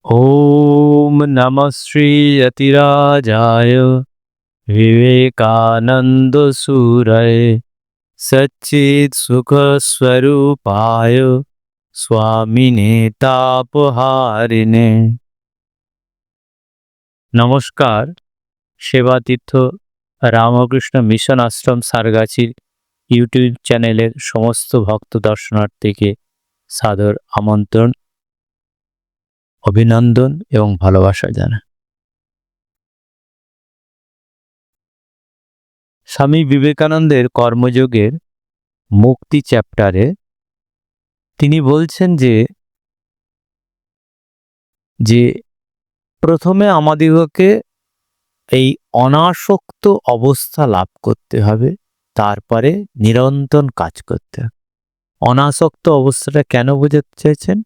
ॐ नमः श्रीयतिराजाय विवेकानन्दसूरये सच्चित्सुखस्वरूपाय स्वामिने तापहारिणे। নমস্কার। সেবাতীর্থ রামকৃষ্ণ মিশন আশ্রম সারগাছির ইউটিউব চ্যানেলের সমস্ত ভক্ত দর্শনার্থীকে সাদর আমন্ত্রণ, অভিনন্দন এবং ভালোবাসা জানাই। স্বামী বিবেকানন্দের কর্মযোগের মুক্তি চ্যাপ্টারে তিনি বলছেন যে প্রথমে আমাদিগকে এই অনাসক্ত অবস্থা লাভ করতে হবে, তারপরে নিরন্তর কাজ করতে হবে। অনাসক্ত অবস্থাটা কেন বোঝাতে চাইছেন?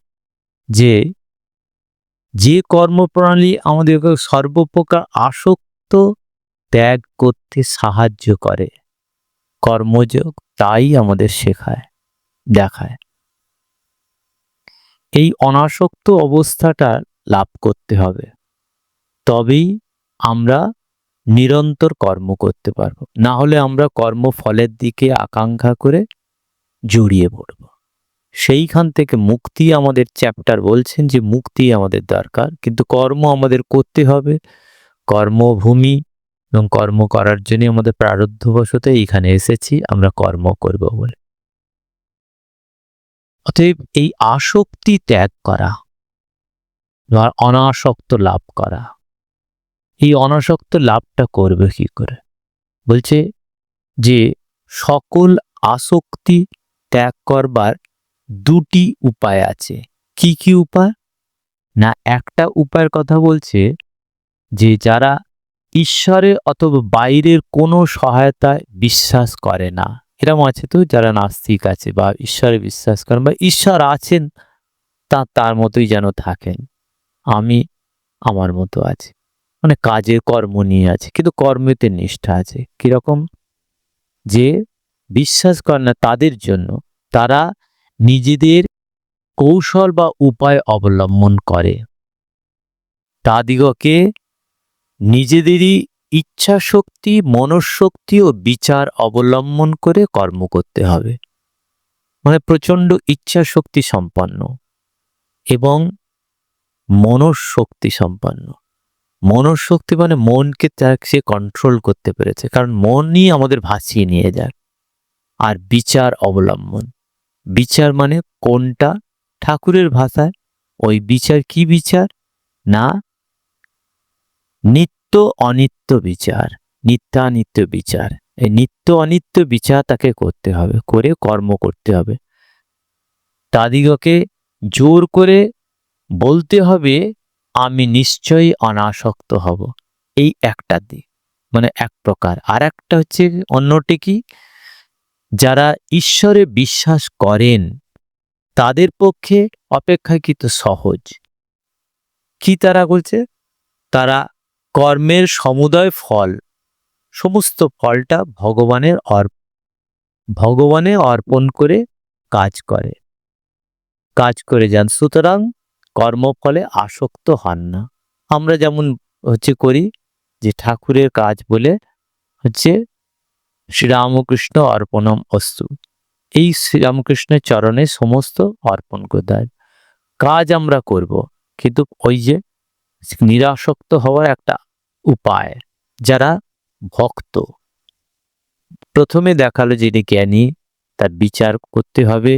যে কর্মপ্রণালী আমাদেরকে সর্বপ্রকার আসক্ত ত্যাগ করতে সাহায্য করে, কর্মযোগ তাই আমাদের শেখায়, দেখায়। এই অনাসক্ত অবস্থাটা লাভ করতে হবে, তবেই আমরা নিরন্তর কর্ম করতে পারবো। না হলে আমরা কর্মফলের দিকে আকাঙ্ক্ষা করে জড়িয়ে পড়ব। সেইখান থেকে মুক্তি, আমাদের চ্যাপ্টার বলছেন যে মুক্তি আমাদের দরকার, কিন্তু কর্ম আমাদের করতে হবে। কর্মভূমি এবং কর্ম করার জন্য আমাদের প্রারব্ধবশত এইখানে এসেছি, আমরা কর্ম করব বলে। অতএব এই আসক্তি ত্যাগ করা, অনাসক্ত লাভ করা, এই অনাসক্ত লাভটা করবে কি করে? বলছে যে সকল আসক্তি ত্যাগ করবার দুটি উপায় আছে। কি কি উপায়? না, একটা উপায়ের কথা বলছে যে যারা ঈশ্বরে অথবা বাইরের কোনো সহায়তায় বিশ্বাস করে না। এরকম আছে তো, যারা নাস্তিক আছে বা ঈশ্বরে বিশ্বাস করেন বা ঈশ্বর আছেন, তার মতোই যেন থাকেন, আমি আমার মতো আছি, মানে কাজের কর্ম নিয়ে আছে, কিন্তু কর্মেতে নিষ্ঠা আছে। কিরকম? যে বিশ্বাস করে না, তাদের জন্য তারা নিজেদের কৌশল বা উপায় অবলম্বন করে। তাদিগকে নিজেদেরই ইচ্ছা শক্তি, মনঃশক্তি ও বিচার অবলম্বন করে কর্ম করতে হবে। মানে প্রচণ্ড ইচ্ছা শক্তি সম্পন্ন এবং মনঃশক্তি সম্পন্ন। মনঃশক্তি মানে মনকে সে কন্ট্রোল করতে পেরেছে, কারণ মনই আমাদের ভাসিয়ে নিয়ে যায়। আর বিচার অবলম্বন, বিচার মানে কোনটা? ঠাকুরের ভাষায় ওই বিচার কি বিচার? না, নিত্য অনিত্য বিচার, নিত্যানিত্য বিচার। এই নিত্য অনিত্য বিচার তাকে করতে হবে, করে কর্ম করতে হবে। তাদিগকে জোর করে বলতে হবে আমি নিশ্চয়ই অনাসক্ত হব। এই একটা দিক, মানে এক প্রকার। আর একটা হচ্ছে অন্যটি কি? যারা ঈশ্বরে বিশ্বাস করেন তাদের পক্ষে অপেক্ষাকৃত সহজ। কি তারা বলছে? তারা কর্মের সমুদয় ফল, সমস্ত ফলটা ভগবানে অর্পণ করে কাজ করে যান। সুতরাং কর্মফলে আসক্ত হন না। আমরা যেমন করি যে ঠাকুরের কাজ বলে শ্রীরামকৃষ্ণ অর্পণম অস্তু, এই শ্রীরামকৃষ্ণের চরণে সমস্ত অর্পণ করে দেয়। কাজ আমরা করব, কিন্তু ওই যে নিরাসক্ত হওয়ার একটা উপায়। যারা ভক্ত, প্রথমে দেখালো যিনি জ্ঞানী, তার বিচার করতে হবে,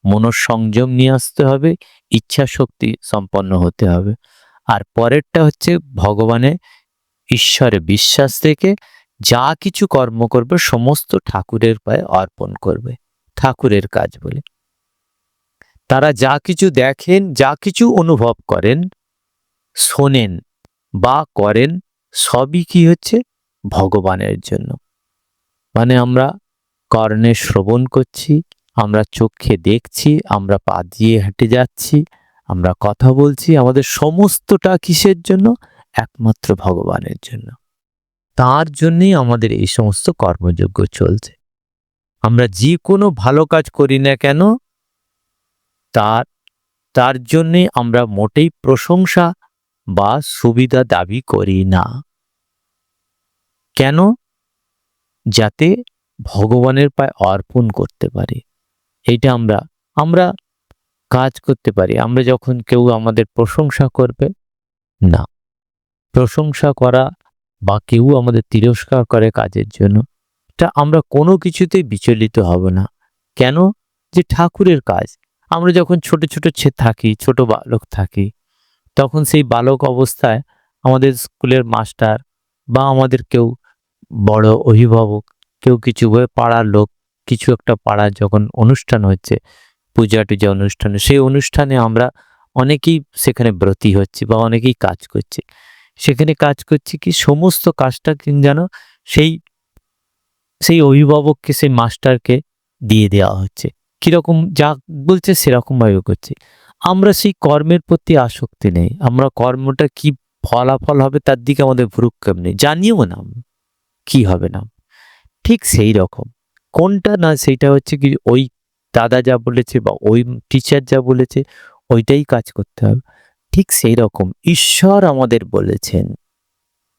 মনঃসংযম নিয়ে আসতে হবে, ইচ্ছা শক্তি সম্পন্ন হতে হবে। আর পরেরটা হচ্ছে ভগবানে ঈশ্বরে বিশ্বাস থেকে যা কিছু কর্ম করবে সমস্ত ঠাকুরের পায়ে অর্পণ করবে, ঠাকুরের কাজ বলে। তারা যা কিছু দেখেন, যা কিছু অনুভব করেন, শোনেন বা করেন, সবই কি হচ্ছে? ভগবানের জন্য। মানে আমরা কর্ণে শ্রবণ করছি, আমরা চোখে দেখছি, আমরা পা দিয়ে হেঁটে যাচ্ছি, আমরা কথা বলছি, আমাদের সমস্তটা কিসের জন্য? একমাত্র ভগবানের জন্য। তার জন্যই আমাদের এই সমস্ত কর্মযজ্ঞ চলছে। আমরা যে কোনো ভালো কাজ করি না কেন, তার জন্যে আমরা মোটেই প্রশংসা বা সুবিধা দাবি করি না। কেন? যাতে ভগবানের পায়ে অর্পণ করতে পারি। এইটা আমরা কাজ করতে পারি। আমরা যখন কেউ আমাদের প্রশংসা করবে, না, প্রশংসা করা বা কেউ আমাদের তিরস্কার করে কাজের জন্য, এটা আমরা কোনো কিছুতেই বিচলিত হব না। কেন? যে ঠাকুরের কাজ। আমরা যখন ছোট ছোট থাকি, ছোট বালক থাকি, তখন সেই বালক অবস্থায় আমাদের স্কুলের মাস্টার বা আমাদের কেউ বড় অভিভাবক, কেউ কিছু পাড়ার লোক, কিছু একটা পাড়ার যখন অনুষ্ঠান হচ্ছে, পূজা টুজা অনুষ্ঠানে, সেই অনুষ্ঠানে আমরা অনেকেই সেখানে ব্রতী হচ্ছি বা অনেকেই কাজ করছি। সেখানে কাজ করছি কি, সমস্ত কাজটা কিন্তু যেন সেই সেই অভিভাবককে, সেই মাস্টারকে দিয়ে দেওয়া হচ্ছে। কিরকম যা বলছে সেরকম ভাবে করছি। আমরা সেই কর্মের প্রতি আসক্তি নেই। আমরা কর্মটা কি ফলাফল হবে তার দিকে আমাদের ভ্রুক্ষেপ নেই, জানিও না কি হবে না। ঠিক সেই রকম কোনটা না, সেইটা হচ্ছে কি, ওই দাদা যা বলেছে বা ওই টিচার যা বলেছে ওইটাই কাজ করতে হবে। ঠিক সেই রকম ঈশ্বর আমাদের বলেছেন,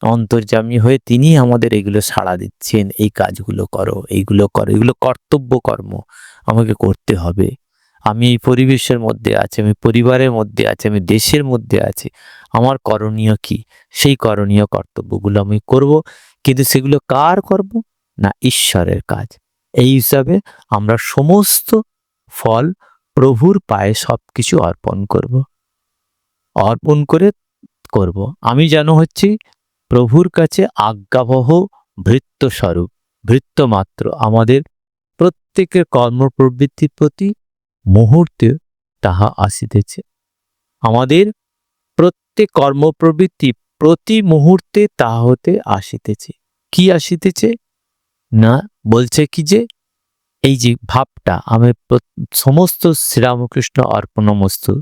অন্তর্যামী হয়ে তিনি আমাদের এগুলো সাড়া দিচ্ছেন, এই কাজগুলো করো, এইগুলো করো, এগুলো কর্তব্য কর্ম আমাকে করতে হবে। আমি এই পরিবেশের মধ্যে আছি, আমি পরিবারের মধ্যে আছি, আমি দেশের মধ্যে আছি, আমার করণীয় কি, সেই করণীয় কর্তব্যগুলো আমি করব। কিন্তু সেগুলো কার করব? না, ঈশ্বরের কাজ। এই হিসাবে আমরা সমস্ত ফল প্রভুর পায়ে সবকিছু অর্পণ করব, অর্পণ করে করব। আমি যেন হচ্ছি প্রভুর কাছে আজ্ঞাবহ ভৃত্য স্বরূপ, ভৃত্য মাত্র। আমাদের প্রত্যেকের কর্মপ্রবৃত্তির প্রতি মুহূর্তে তাহা আসিতেছে। আমাদের প্রত্যেক কর্মপ্রবৃত্তি প্রতি মুহূর্তে তাহা হতে আসিতেছে। কি আসিতেছে? না, বলছে কি যে এই যে ভাবটা আমি সমস্ত শ্রীরামকৃষ্ণ অর্পণমস্তু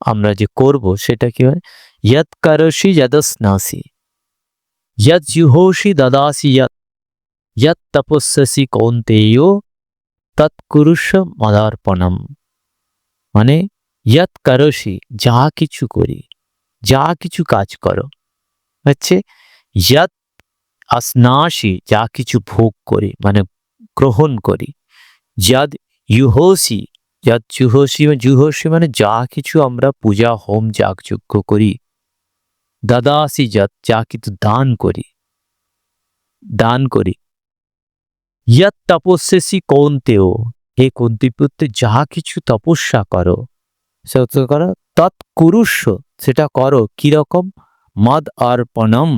আমরা যে করব, সেটা কি হয়? যৎ করোষি যদস্নাসি, যৎ জুহোষি দদাসি, যৎ তপস্যসি কৌন্তেয় তৎকুরুষ্ব মদার্পণম। মানে যৎ করোষি, যা কিছু করি, যা কিছু কাজ করো, হচ্ছে যৎ আসনাসি, যা কিছু ভোগ করি মানে গ্রহণ করি, যৎ জুহোষি, যৎ জুহোষি, জুহোষি মানে যা কিছু আমরা পূজা হোম যাগযজ্ঞ করি, দাদাসি, যৎ, যা কিছু দান করি, দান করি, যৎ তপস্যসি কৌন্তেয়, হে কুন্তিপুত্র, যা কিছু তপস্যা করো, সেটা করো, তৎকুরুষ্ব, সেটা করো কিরকম? মদ অর্পণম,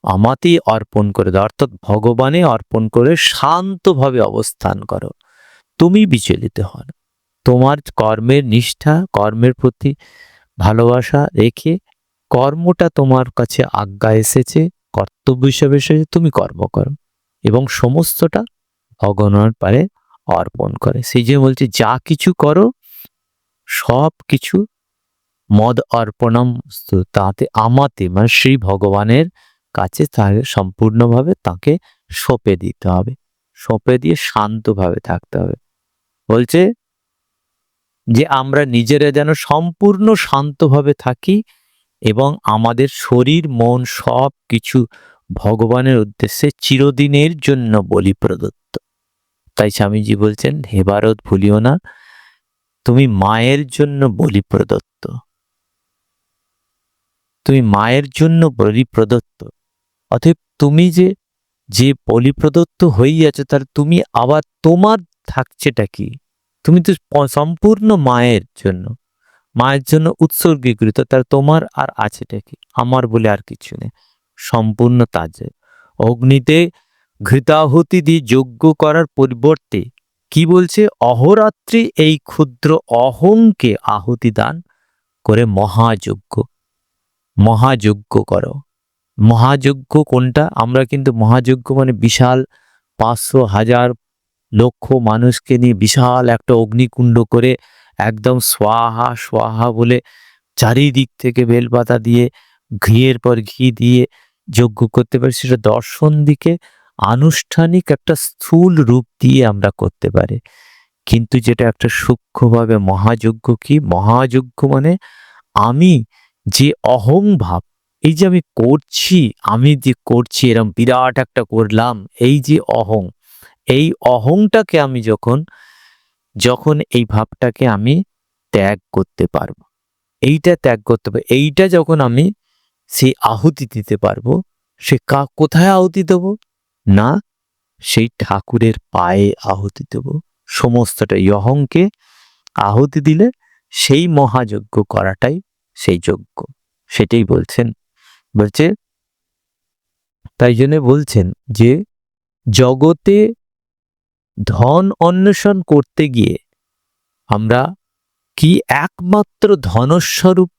আমাতেই অর্পণ করে দাও, অর্থাৎ ভগবানে অর্পণ করে শান্তভাবে অবস্থান করো। তুমি বিচলিত হও না। তোমার কর্মের নিষ্ঠা, কর্মের প্রতি ভালোবাসা রেখে, কর্মটা তোমার কাছে আজ্ঞা এসেছে, কর্তব্য হিসেবে এসেছে, তুমি কর্ম করো এবং সমস্তটা ভগবানের পারে অর্পণ করে। সেই যে বলছে যা কিছু করো সব কিছু মদ অর্পণম, তাতে আমাতে মানে শ্রী ভগবানের কাছে তাকে সম্পূর্ণভাবে তাকে সঁপে দিতে হবে, সঁপে দিয়ে শান্তভাবে থাকতে হবে। বলছে যে আমরা নিজেরা যেন সম্পূর্ণ শান্তভাবে থাকি এবং আমাদের শরীর মন সব কিছু ভগবানের উদ্দেশ্যে চিরদিনের জন্য বলি প্রদত্ত। তাই স্বামীজি বলছেন, হে ভারত ভুলিও না, তুমি মায়ের জন্য বলি প্রদত্ত, তুমি মায়ের জন্য বলি প্রদত্ত। অতএব তুমি যে যে বলি প্রদত্ত হইয়াছ, তার তুমি আবার তোমার থাকছেটা কি? তুমি তো সম্পূর্ণ মায়ের জন্য, মায়ের জন্য উৎসর্গীকৃত, তার তোমার আর আছেটা কি? আমার বলে আর কিছু নেই, সম্পূর্ণ তার যে অগ্নিতে ঘৃতাহুতি দিয়ে যজ্ঞ করার পরিবর্তে কি বলছে? অহরাত্রি এই ক্ষুদ্র অহংকে আহুতি দান করে মহাযজ্ঞ, মহাযজ্ঞ করো। মহাযজ্ঞ কোনটা? আমরা কিন্তু মহাযজ্ঞ মানে বিশাল 500, 1000, লক্ষ মানুষকে নিয়ে বিশাল একটা অগ্নিকুণ্ড করে একদম স্বাহা স্বাহা বলে চারিদিক থেকে বেলপাতা দিয়ে ঘিয়ের পর ঘি দিয়ে যজ্ঞ করতে পারি। সেটা দর্শন দিকে আনুষ্ঠানিক একটা স্থূল রূপ দিয়ে আমরা করতে পারি, কিন্তু যেটা একটা সূক্ষ্মভাবে মহাযজ্ঞ কি? মহাযজ্ঞ মানে আমি যে অহং ভাব, এই যে আমি করছি, আমি যে করছি এরকম বিরাট একটা করলাম, এই যে অহং, এই অহংটাকে আমি যখন যখন এই ভাবটাকে আমি ত্যাগ করতে পারবো, এইটা ত্যাগ করতে পারবো, এইটা যখন আমি সেই আহুতি দিতে পারবো, সে কোথায় আহুতি দেবো? না, সেই ঠাকুরের পায়ে আহুতি দেব সমস্তটা। এই অহংকে আহুতি দিলে সেই মহাযজ্ঞ করাটাই সেই যজ্ঞ। সেটাই বলছেন। বলছে, তাই জন্য বলছেন যে জগতে ধন অন্বেষণ করতে গিয়ে আমরা কি একমাত্র ধনস্বরূপ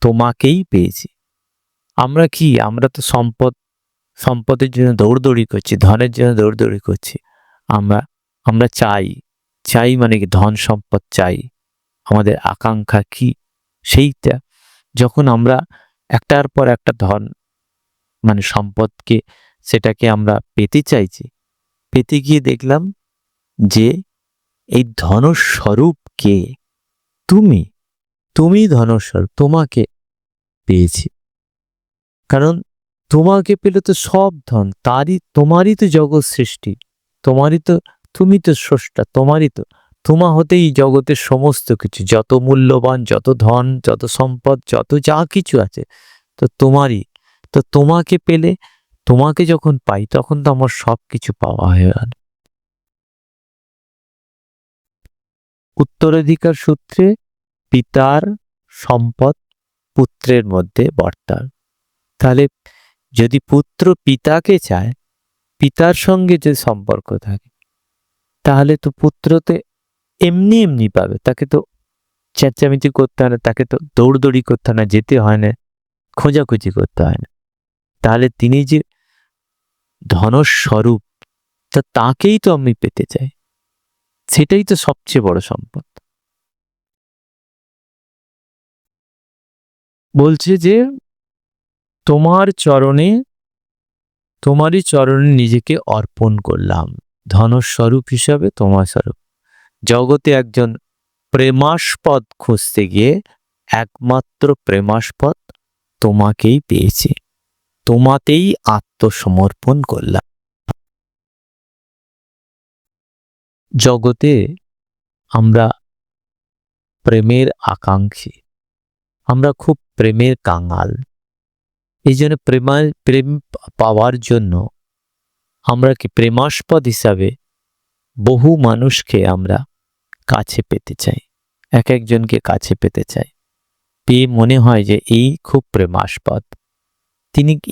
তোমাকেই পেয়েছি। আমরা কি, আমরা তো সম্পদের জন্য দৌড়দৌড়ি করছি, ধনের জন্য দৌড়দৌড়ি করছি। আমরা আমরা চাই মানে কি, ধন সম্পদ চাই। আমাদের আকাঙ্ক্ষা কি? সেইটা যখন আমরা একটার পর একটা ধন মানে সম্পদকে, সেটাকে আমরা পেতে চাইছি, পেতে গিয়ে দেখলাম যে এই ধনস্বরূপ কে? তুমি। তুমি ধনস্বরূপ, তোমাকে পেয়েছি। কারণ তোমাকে পেলে তো সব ধন তোমারই তো জগৎ সৃষ্টি, তোমারই তো, তুমি তো স্রষ্টা, তোমারই তো, তোমা হতেই জগতের সমস্ত কিছু, যত মূল্যবান, যত ধন, যত সম্পদ, যত যা কিছু আছে, তো তোমারই। তো তোমাকে পেলে, তোমাকে যখন পাই, তখন তো আমার সব কিছু পাওয়া হয়ে গেল। উত্তরাধিকার সূত্রে পিতার সম্পদ পুত্রের মধ্যে বর্তার। তাহলে যদি পুত্র পিতাকে চায়, পিতার সঙ্গে যে সম্পর্ক থাকে, তাহলে তো পুত্রতে এমনি এমনি পাবে। তাকে তো চেঁচামেচি করতে হয় না, তাকে তো দৌড়দৌড়ি করতে হয় না, যেতে হয় না, খোঁজাখুঁজি করতে হয় না। তাহলে তিনি যে ধনস্বরূপ, তা তাকেই তো আমি পেতে চাই। সেটাই তো সবচেয়ে বড় সম্পদ। বলছে যে তোমারই চরণে নিজেকে অর্পণ করলাম, ধনস্বরূপ হিসাবে তোমার স্বরূপ। জগতে একজন প্রেমাস্পদ খুঁজতে গিয়ে একমাত্র প্রেমাস্পদ তোমাকেই পেয়েছে, তোমাতেই আত্মসমর্পণ করলাম। জগতে আমরা প্রেমের আকাঙ্ক্ষী, আমরা খুব প্রেমের কাঙাল। এই জন্য প্রেম পাওয়ার জন্য আমরা কি প্রেমাস্পদ হিসাবে বহু মানুষকে আমরা কাছে পেতে চাই, এক একজনকে কাছে পেতে চাই। পেয়ে মনে হয় যে এই খুব প্রেমাস্পদ,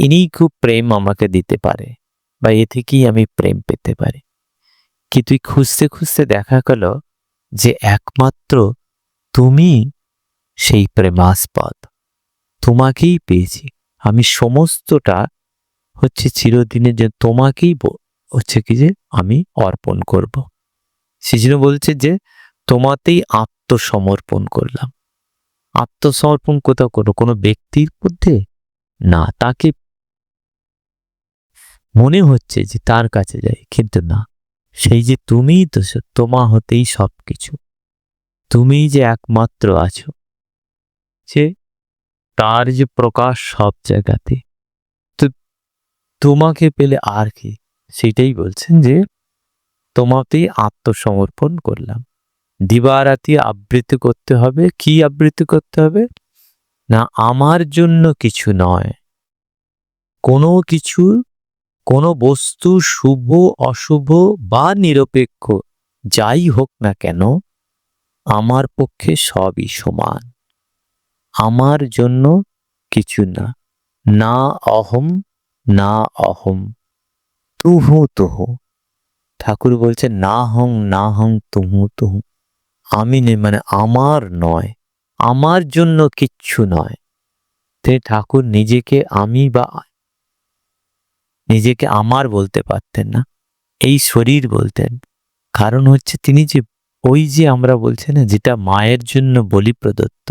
ইনিই খুব প্রেম আমাকে দিতে পারে, বা এ থেকেই আমি প্রেম পেতে পারি। কিন্তু খুঁজতে খুঁজতে দেখা গেল যে একমাত্র তুমি সেই প্রেমাস্পদ, তোমাকেই পেয়েছি আমি। সমস্তটা হচ্ছে চিরদিনের যে তোমাকেই হচ্ছে কি যে আমি অর্পণ করব। সেজন্য বলছে যে তোমাতেই আত্মসমর্পণ করলাম। আত্মসমর্পণ কোথাও করো? কোনো ব্যক্তির মধ্যে না, তাকে মনে হচ্ছে যে তার কাছে যাই, কিন্তু না, সেই যে তুমিই তো, তোমা হতেই সবকিছু, তুমিই যে একমাত্র আছো, যে তার যে প্রকাশ সব জায়গাতে। তো তোমাকে পেলে আর কি, সেটাই বলছেন যে তোমাতেই আত্মসমর্পণ করলাম। দিবারাতি আবৃত্তি করতে হবে। কি আবৃত্তি করতে হবে? না, আমার জন্য কিছু নয়, কোনো কিছু, কোনো বস্তু শুভ অশুভ বা নিরপেক্ষ যাই হোক না কেন, আমার পক্ষে সবই সমান। আমার জন্য কিছু না, না অহম, না অহম, তুহু তুহু। ঠাকুর বলছে না হং না হং তুহু তুহু, আমি নেই মানে আমার নয়, আমার জন্য কিচ্ছু নয়। ঠাকুর নিজেকে আমি বা নিজেকে আমার বলতে পারতেন না, এই শরীর বলতেন। কারণ হচ্ছে তিনি যে, ওই যে আমরা বলছি না, যেটা মায়ের জন্য বলি প্রদত্ত,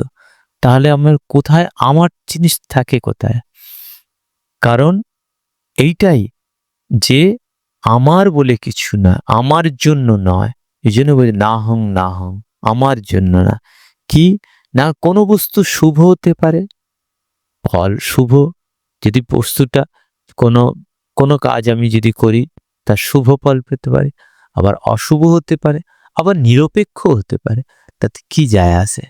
তাহলে আমার কোথায় আমার জিনিস থাকে কোথায়? কারণ এইটাই যে আমার বলে কিছু না, আমার জন্য নয়। এই জন্য বলি না হং না হং, আমার জন্য না। কি না, কোনো বস্তু শুভ হতে পারে, ফল শুভ, যদি বস্তুটা কোনো কোনো কাজ আমি যদি করি তার শুভ ফল পেতে পারি, আবার অশুভ হতে পারে, আবার নিরপেক্ষ হতে পারে, তাতে কি যায় আসে?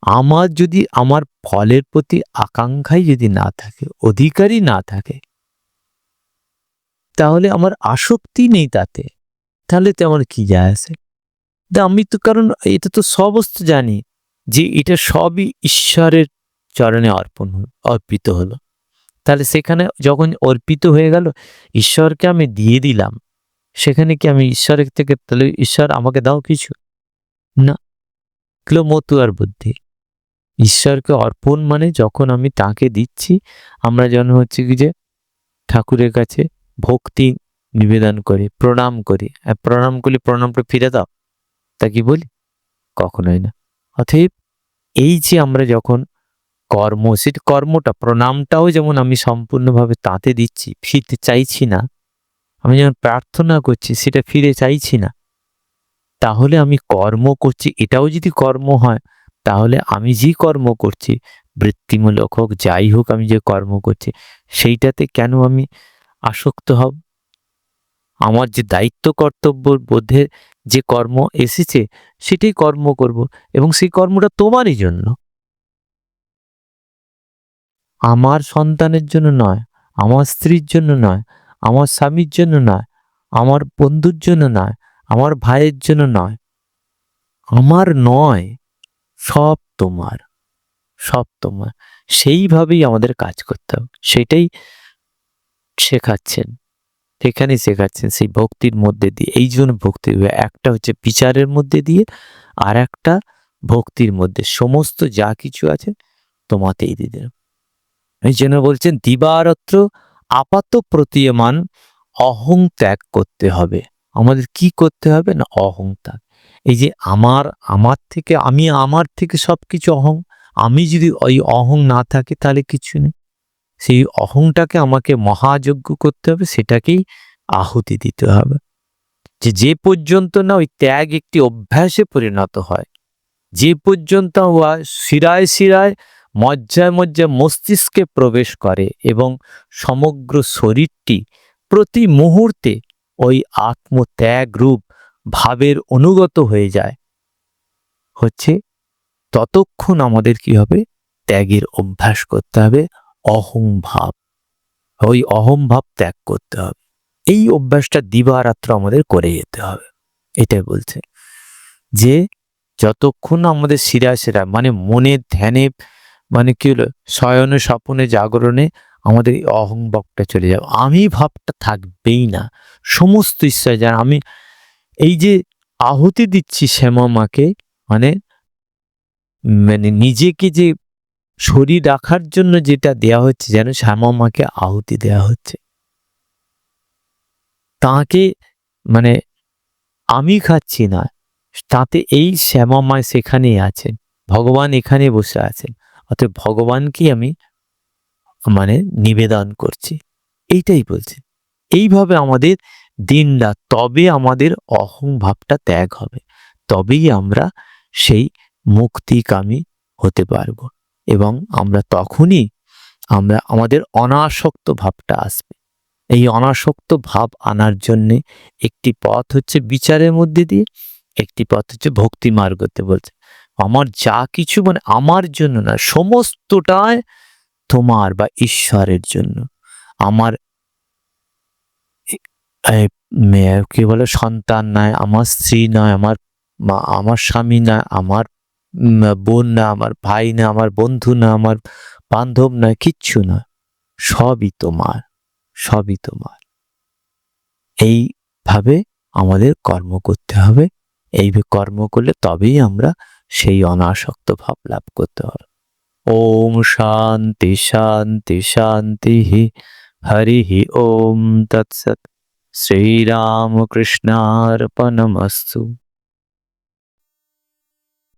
আমার যদি আমার ফলের প্রতি আকাঙ্ক্ষাই যদি না থাকে, অধিকারই না থাকে, তাহলে আমার আসক্তি নেই তাতে, তাহলে তো আমার কি যায় আসে? আমি তো, কারণ এটা তো সমস্ত জানি যে এটা সবই ঈশ্বরের চরণে অর্পিত হলো। তাহলে সেখানে যখন অর্পিত হয়ে গেল, ঈশ্বরকে আমি দিয়ে দিলাম, সেখানে কি আমি ঈশ্বরের থেকে, তাহলে ঈশ্বর আমাকে দাও কিছু? না, এগুলো মতুয়ার বুদ্ধি। ঈশ্বরকে অর্পণ মানে যখন আমি তাকে দিচ্ছি, আমরা যেন হচ্ছে কি যে ঠাকুরের কাছে ভক্তি নিবেদন করি, প্রণাম করি। প্রণাম করলে প্রণামটা ফিরে দাও, তা কি বলি? কখনোই না। অতএব এই যে আমরা যখন সেটা কর্মটা, প্রণামটাও যেমন আমি সম্পূর্ণভাবে তাতে দিচ্ছি, ফিরতে চাইছি না, আমি যেমন প্রার্থনা করছি সেটা ফিরে চাইছি না, তাহলে আমি কর্ম করছি, এটাও যদি কর্ম হয়, তাহলে আমি যে কর্ম করছি, বৃত্তিমূলক হোক যাই হোক, আমি যে কর্ম করছি সেইটাতে কেন আমি আসক্ত হব? আমার যে দায়িত্ব কর্তব্য বোধের যে কর্ম এসেছে সেটাই কর্ম করব, এবং সেই কর্মটা তোমারই জন্য, আমার সন্তানের জন্য নয়, আমার স্ত্রীর জন্য নয়, আমার স্বামীর জন্য নয়, আমার বন্ধুর জন্য নয়, আমার ভাইয়ের জন্য নয়, আমার নয়, সব তোমার, সব তোমার। সেইভাবেই আমাদের কাজ করতে হবে, সেটাই শেখাচ্ছেন, সেখানেই শেখাচ্ছেন সেই ভক্তির মধ্যে দিয়ে। এই জন্য ভক্তি, একটা হচ্ছে বিচারের মধ্যে দিয়ে, আর একটা ভক্তির মধ্যে, সমস্ত যা কিছু আছে তোমাতেই দিয়ে দিলাম। এই জন্য বলছেন দিবারাত্র আপাত প্রতীয়মান অহং ত্যাগ করতে হবে। আমাদের কি করতে হবে না, অহং ত্যাগ। এই যে আমার থেকে, আমার থেকে সবকিছু অহং, আমি যদি ওই অহং না থাকে তাহলে কিছু নেই। সেই অহংটাকে আমাকে মহাযজ্ঞ করতে হবে, সেটাকেই আহুতি দিতে হবে। যে পর্যন্ত না ওই ত্যাগ একটি অভ্যাসে পরিণত হয়, যে পর্যন্ত শিরায় শিরায়, মজ্জায় মজ্জায় মস্তিষ্কে প্রবেশ করে এবং সমগ্র শরীরটি প্রতি মুহূর্তে ওই আত্মত্যাগ রূপ ভাবের অনুগত হয়ে যায়, হচ্ছে ততক্ষণ আমাদের কি হবে, ত্যাগের অভ্যাস করতে হবে, অহং ভাব, ওই অহং ভাব ত্যাগ করতে হবে। এই অভ্যাসটা দিবারাত্র আমাদের করে যেতে হবে। এটাই বলছে যে যতক্ষণ আমাদের শিরায় শিরায়, মানে মনে ধ্যানে, মানে কি হলো, শয়নে স্বপনে জাগরণে আমাদের এই অহং ভাবটা চলে যাবে, আমি ভাবটা থাকবেই না। সমস্ত ঈশ্বর যার আমি এই যে আহুতি দিচ্ছি শ্যামা মাকে, মানে নিজেকে যে শরীর রাখার জন্য যেটা দেয়া হচ্ছে, যেন শ্যামা মাকে আহুতি দেয়া হচ্ছে, তাকে, মানে আমি খাচ্ছি না, তাতে এই শ্যামা মা সেখানেই আছেন, ভগবান এখানে বসে আছেন, অতএব ভগবানকে আমি মানে নিবেদন করছি, এইটাই বলছে। এইভাবে আমাদের দিন রাত, তবে আমাদের অহং ভাবটা ত্যাগ হবে, তবেই আমরা সেই মুক্তিকামী হতে পারবো, এবং আমরা তখনই আমাদের অনাসক্ত ভাবটা আসবে। এই অনাসক্ত ভাব আনার জন্যে একটি পথ হচ্ছে বিচারের মধ্যে দিয়ে, একটি পথ হচ্ছে ভক্তি মার্গতে। বলছে আমার যা কিছু, মানে আমার জন্য না, সমস্তটাই তোমার বা ঈশ্বরের জন্য। আমার কি বলে, সন্তান নয়, আমার স্ত্রী নয়, আমার স্বামী না, আমার বোন না, আমার ভাই না, আমার বন্ধু না, আমার বান্ধব নয়, কিচ্ছু না, সবই তোমার, সবই তোমার। এইভাবে আমাদের কর্ম করতে হবে। এই কর্ম করলে তবেই আমরা সেই অনাসক্ত ভাব লাভ করতে হবে। ওম শান্তি শান্তি শান্তি। হরি ওম তৎসৎ। শ্রীরামকৃষ্ণার্পণমস্তু।